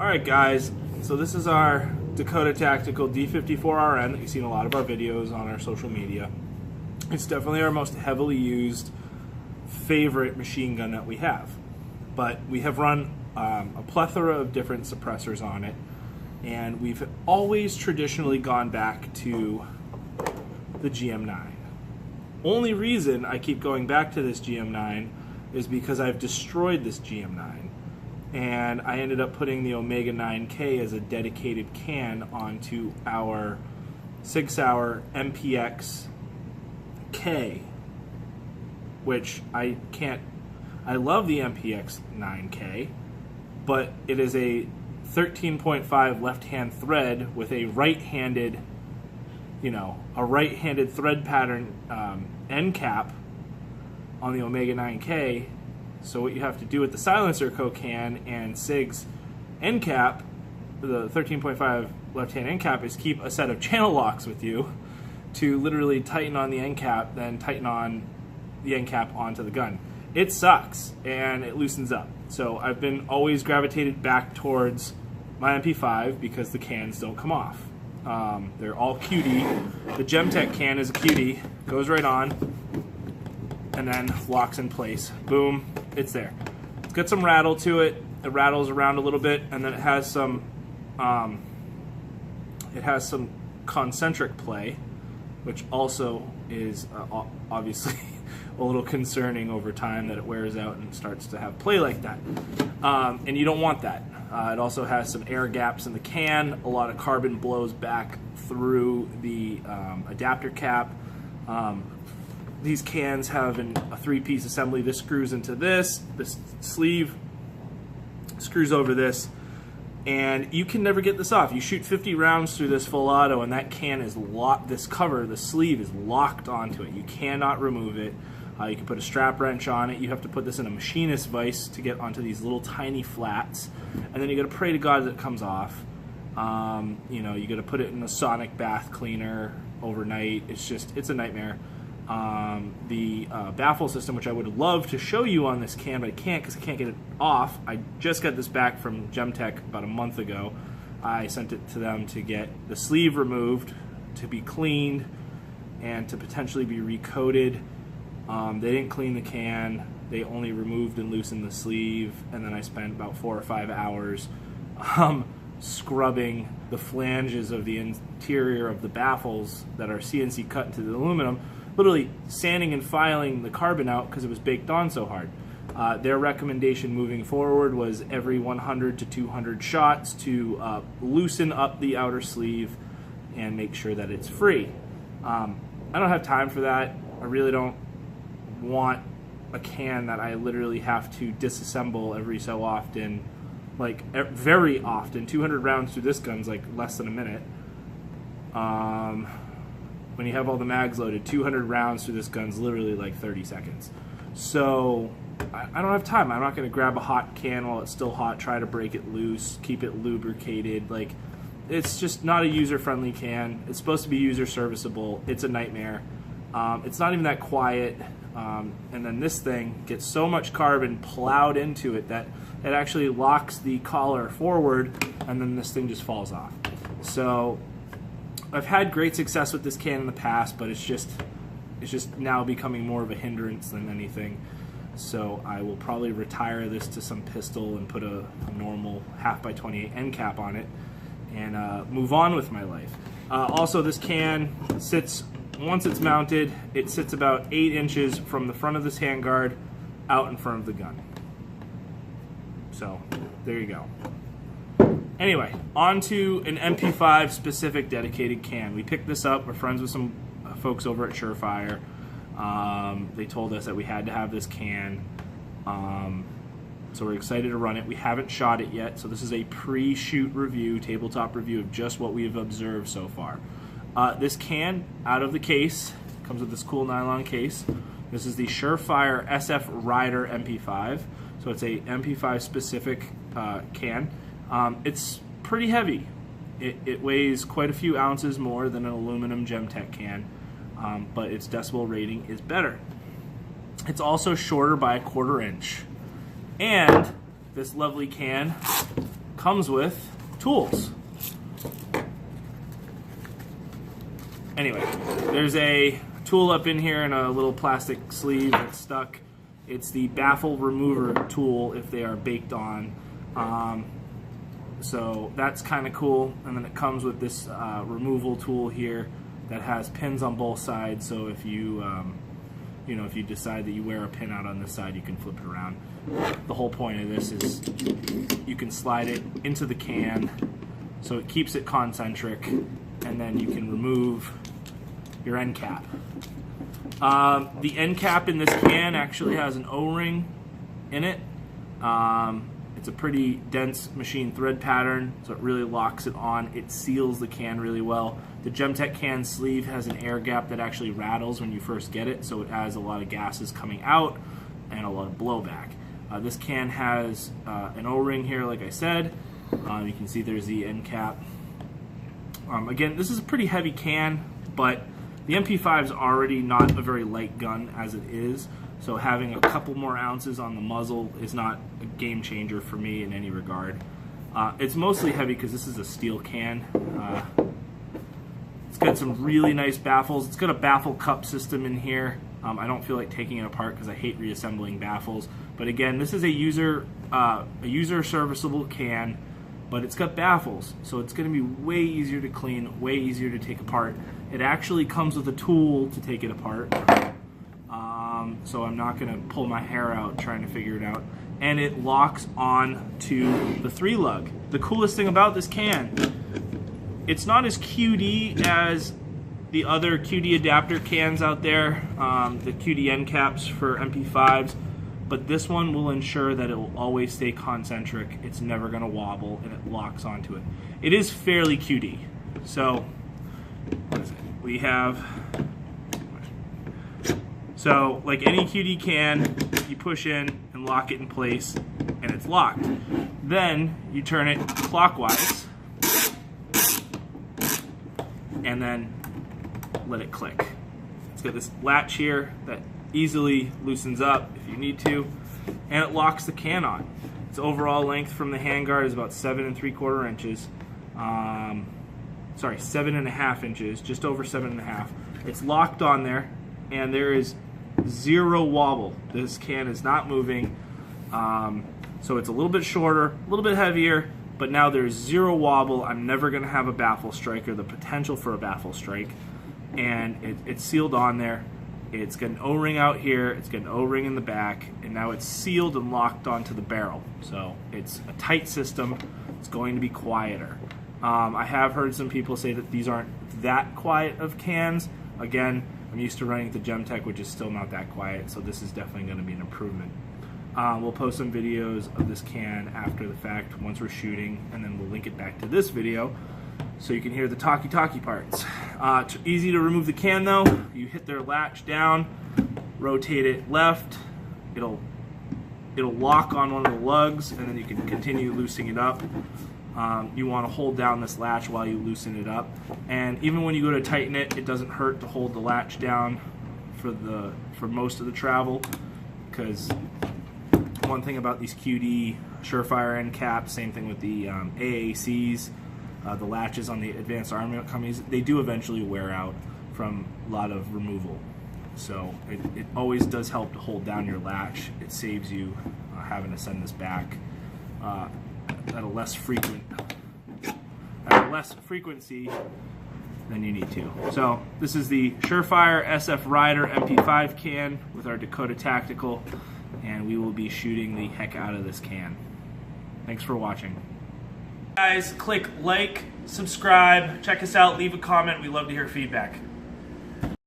Alright guys, so this is our Dakota Tactical D54RN that you've seen a lot of our videos on our social media. It's definitely our most heavily used favorite machine gun that we have. But we have run a plethora of different suppressors on it, and we've always traditionally gone back to the GM9. Only reason I keep going back to this GM9 is because I've destroyed this GM9. And I ended up putting the Omega 9K as a dedicated can onto our Sig Sauer MPX K, which I love the MPX 9K, but it is a 13.5 left-hand thread with a right-handed, thread pattern end cap on the Omega 9K. So what you have to do with the silencer can and SIG's end cap, the 13.5 left-hand end cap, is keep a set of channel locks with you to literally tighten on the end cap, then tighten on the end cap onto the gun. It sucks and it loosens up. So I've been always gravitated back towards my MP5 because the cans don't come off. They're all QD. The Gemtech can is a QD, goes right on, and then locks in place. Boom, it's there. It's got some rattle to it. It rattles around a little bit, and then it has some concentric play, which also is obviously a little concerning over time that it wears out and starts to have play like that. And you don't want that. It also has some air gaps in the can. A lot of carbon blows back through the adapter cap. These cans have a three-piece assembly. This screws into this sleeve screws over this, and you can never get this off. You shoot 50 rounds through this full auto, and that can is locked. This cover, the sleeve, is locked onto it. You cannot remove it. You can put a strap wrench on it. You have to put this in a machinist vise to get onto these little tiny flats, and then you got to pray to God that it comes off. You got to put it in a sonic bath cleaner overnight. It's a nightmare. The baffle system, which I would love to show you on this can, but I can't because I can't get it off. I just got this back from Gemtech about a month ago. I sent it to them to get the sleeve removed, to be cleaned, and to potentially be recoated. They didn't clean the can. They only removed and loosened the sleeve, and then I spent about 4 or 5 hours scrubbing the flanges of the interior of the baffles that are CNC cut into the aluminum, literally sanding and filing the carbon out because it was baked on so hard. Their recommendation moving forward was every 100 to 200 shots to loosen up the outer sleeve and make sure that it's free. I don't have time for that. I really don't want a can that I literally have to disassemble every so often, like very often. 200 rounds through this gun's like less than a minute. When you have all the mags loaded, 200 rounds through this gun's literally like 30 seconds. So I don't have time. I'm not going to grab a hot can while it's still hot, try to break it loose, keep it lubricated. Like, it's just not a user-friendly can. It's supposed to be user-serviceable. It's a nightmare. It's not even that quiet. And then this thing gets so much carbon plowed into it that it actually locks the collar forward, and then this thing just falls off. So I've had great success with this can in the past, but it's just now becoming more of a hindrance than anything. So I will probably retire this to some pistol and put a normal 1/2x28 end cap on it and move on with my life. Also, this can sits, once it's mounted, it sits about 8 inches from the front of this handguard out in front of the gun. So there you go. Anyway, on to an MP5 specific dedicated can. We picked this up. We're friends with some folks over at Surefire. They told us that we had to have this can. So we're excited to run it. We haven't shot it yet, so this is a pre-shoot review, tabletop review of just what we've observed so far. This can, out of the case, comes with this cool nylon case. This is the Surefire SF RYDER MP5. So it's a MP5 specific can. It's pretty heavy. It weighs quite a few ounces more than an aluminum Gemtech can, but its decibel rating is better. It's also shorter by 1/4 inch. And this lovely can comes with tools. Anyway, there's a tool up in here in a little plastic sleeve that's stuck. It's the baffle remover tool if they are baked on. So that's kind of cool. And then it comes with this removal tool here that has pins on both sides. So if you, if you decide that you wear a pin out on this side, you can flip it around. The whole point of this is you can slide it into the can, so it keeps it concentric, and then you can remove your end cap. The end cap in this can actually has an O-ring in it. It's a pretty dense machine thread pattern, so it really locks it on. It seals the can really well. The Gemtech can sleeve has an air gap that actually rattles when you first get it, so it has a lot of gases coming out and a lot of blowback. This can has an O-ring here, like I said. You can see there's the end cap. Again, this is a pretty heavy can, but the MP5 is already not a very light gun as it is, so having a couple more ounces on the muzzle is not a game changer for me in any regard. It's mostly heavy because this is a steel can. It's got some really nice baffles. It's got a baffle cup system in here. I don't feel like taking it apart because I hate reassembling baffles. But again, this is a user serviceable can, but it's got baffles, so it's going to be way easier to clean, way easier to take apart. It actually comes with a tool to take it apart, so I'm not going to pull my hair out trying to figure it out. And it locks on to the 3-lug. The coolest thing about this can, it's not as QD as the other QD adapter cans out there, the QD end caps for MP5s, but this one will ensure that it will always stay concentric. It's never going to wobble, and it locks onto it. It is fairly QD. So what is it? We have, so like any QD can, you push in and lock it in place, and it's locked. Then you turn it clockwise, and then let it click. It's got this latch here that easily loosens up if you need to, and it locks the can on. Its overall length from the handguard is about 7 3/4 inches. Sorry, 7.5 inches, just over 7.5. It's locked on there, and there is zero wobble. This can is not moving, so it's a little bit shorter, a little bit heavier, but now there's zero wobble. I'm never going to have a baffle strike or the potential for a baffle strike, and it's sealed on there. It's got an O-ring out here, it's got an O-ring in the back, and now it's sealed and locked onto the barrel. So it's a tight system. It's going to be quieter. I have heard some people say that these aren't that quiet of cans. Again, I'm used to running the Gemtech, which is still not that quiet, so this is definitely going to be an improvement. We'll post some videos of this can after the fact once we're shooting, and then we'll link it back to this video so you can hear the talkie parts. It's easy to remove the can though. You hit their latch down, rotate it left, it'll lock on one of the lugs, and then you can continue loosening it up. You want to hold down this latch while you loosen it up, and even when you go to tighten it, it doesn't hurt to hold the latch down for most of the travel, because one thing about these QD Surefire end caps, same thing with the AACs, the latches on the advanced armament companies, they do eventually wear out from a lot of removal. So it always does help to hold down your latch. It saves you having to send this back at a less frequency than you need to. So this is the Surefire SF RYDER MP5 can with our Dakota Tactical, and we will be shooting the heck out of this can. Thanks for watching. Guys, click like, subscribe, check us out, leave a comment. We love to hear feedback.